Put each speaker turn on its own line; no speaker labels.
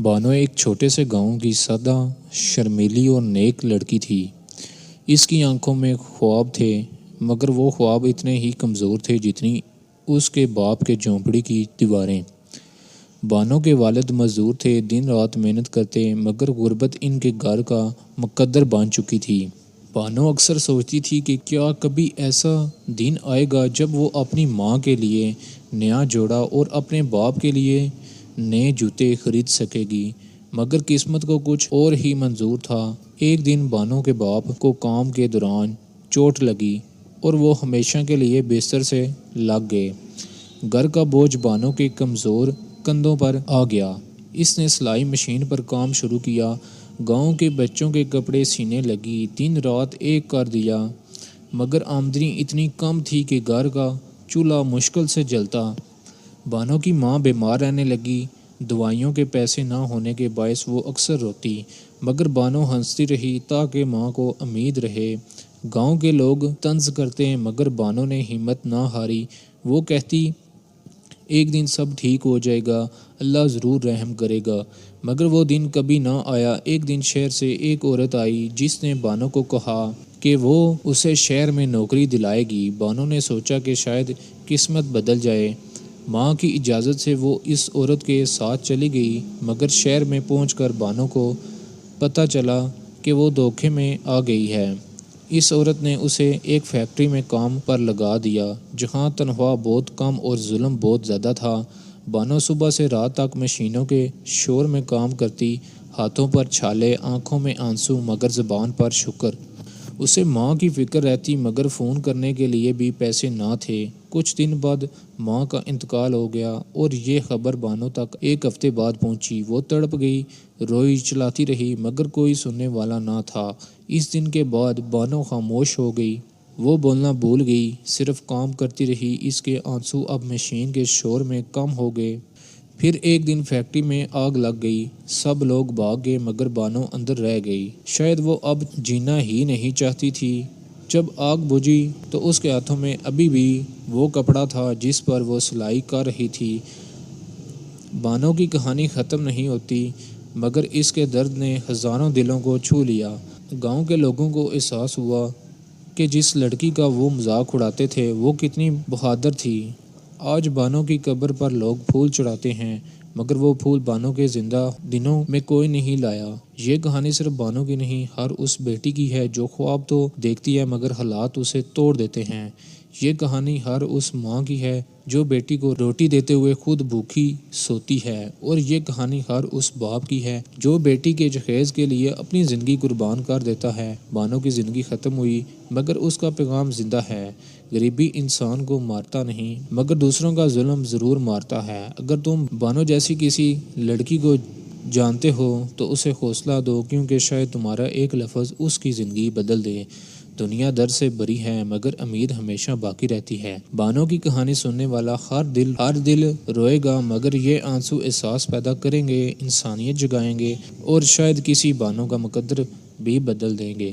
بانو ایک چھوٹے سے گاؤں کی سادہ، شرمیلی اور نیک لڑکی تھی۔ اس کی آنکھوں میں خواب تھے، مگر وہ خواب اتنے ہی کمزور تھے جتنی اس کے باپ کے جھونپڑی کی دیواریں۔ بانو کے والد مزدور تھے، دن رات محنت کرتے، مگر غربت ان کے گھر کا مقدر بن چکی تھی۔ بانو اکثر سوچتی تھی کہ کیا کبھی ایسا دن آئے گا جب وہ اپنی ماں کے لیے نیا جوڑا اور اپنے باپ کے لیے نئے جوتے خرید سکے گی، مگر قسمت کو کچھ اور ہی منظور تھا۔ ایک دن بانو کے باپ کو کام کے دوران چوٹ لگی اور وہ ہمیشہ کے لیے بستر سے لگ گئے۔ گھر کا بوجھ بانو کے کمزور کندھوں پر آ گیا۔ اس نے سلائی مشین پر کام شروع کیا، گاؤں کے بچوں کے کپڑے سینے لگی، دن رات ایک کر دیا، مگر آمدنی اتنی کم تھی کہ گھر کا چولہا مشکل سے جلتا۔ بانو کی ماں بیمار رہنے لگی، دوائیوں کے پیسے نہ ہونے کے باعث وہ اکثر روتی، مگر بانو ہنستی رہی تاکہ ماں کو امید رہے۔ گاؤں کے لوگ طنز کرتے مگر بانو نے ہمت نہ ہاری۔ وہ کہتی، ایک دن سب ٹھیک ہو جائے گا، اللہ ضرور رحم کرے گا، مگر وہ دن کبھی نہ آیا۔ ایک دن شہر سے ایک عورت آئی جس نے بانو کو کہا کہ وہ اسے شہر میں نوکری دلائے گی۔ بانو نے سوچا کہ شاید قسمت بدل جائے۔ ماں کی اجازت سے وہ اس عورت کے ساتھ چلی گئی، مگر شہر میں پہنچ کر بانو کو پتہ چلا کہ وہ دھوکے میں آ گئی ہے۔ اس عورت نے اسے ایک فیکٹری میں کام پر لگا دیا جہاں تنخواہ بہت کم اور ظلم بہت زیادہ تھا۔ بانو صبح سے رات تک مشینوں کے شور میں کام کرتی، ہاتھوں پر چھالے، آنکھوں میں آنسو، مگر زبان پر شکر۔ اسے ماں کی فکر رہتی، مگر فون کرنے کے لیے بھی پیسے نہ تھے۔ کچھ دن بعد ماں کا انتقال ہو گیا اور یہ خبر بانو تک ایک ہفتے بعد پہنچی۔ وہ تڑپ گئی، روئی، چلاتی رہی، مگر کوئی سننے والا نہ تھا۔ اس دن کے بعد بانو خاموش ہو گئی۔ وہ بولنا بھول گئی، صرف کام کرتی رہی۔ اس کے آنسو اب مشین کے شور میں کم ہو گئے۔ پھر ایک دن فیکٹری میں آگ لگ گئی، سب لوگ بھاگ گئے مگر بانو اندر رہ گئی۔ شاید وہ اب جینا ہی نہیں چاہتی تھی۔ جب آگ بجھی تو اس کے ہاتھوں میں ابھی بھی وہ کپڑا تھا جس پر وہ سلائی کر رہی تھی۔ بانو کی کہانی ختم نہیں ہوتی، مگر اس کے درد نے ہزاروں دلوں کو چھو لیا۔ گاؤں کے لوگوں کو احساس ہوا کہ جس لڑکی کا وہ مذاق اڑاتے تھے وہ کتنی بہادر تھی۔ آج بانو کی قبر پر لوگ پھول چڑھاتے ہیں، مگر وہ پھول بانو کے زندہ دنوں میں کوئی نہیں لایا۔ یہ کہانی صرف بانو کی نہیں، ہر اس بیٹی کی ہے جو خواب تو دیکھتی ہے مگر حالات اسے توڑ دیتے ہیں۔ یہ کہانی ہر اس ماں کی ہے جو بیٹی کو روٹی دیتے ہوئے خود بھوکی سوتی ہے، اور یہ کہانی ہر اس باپ کی ہے جو بیٹی کے جہیز کے لیے اپنی زندگی قربان کر دیتا ہے۔ بانو کی زندگی ختم ہوئی، مگر اس کا پیغام زندہ ہے۔ غریبی انسان کو مارتا نہیں، مگر دوسروں کا ظلم ضرور مارتا ہے۔ اگر تم بانو جیسی کسی لڑکی کو جانتے ہو تو اسے حوصلہ دو، کیونکہ شاید تمہارا ایک لفظ اس کی زندگی بدل دے۔ دنیا درد سے بری ہے مگر امید ہمیشہ باقی رہتی ہے۔ بانو کی کہانی سننے والا ہر دل روئے گا، مگر یہ آنسو احساس پیدا کریں گے، انسانیت جگائیں گے، اور شاید کسی بانو کا مقدر بھی بدل دیں گے۔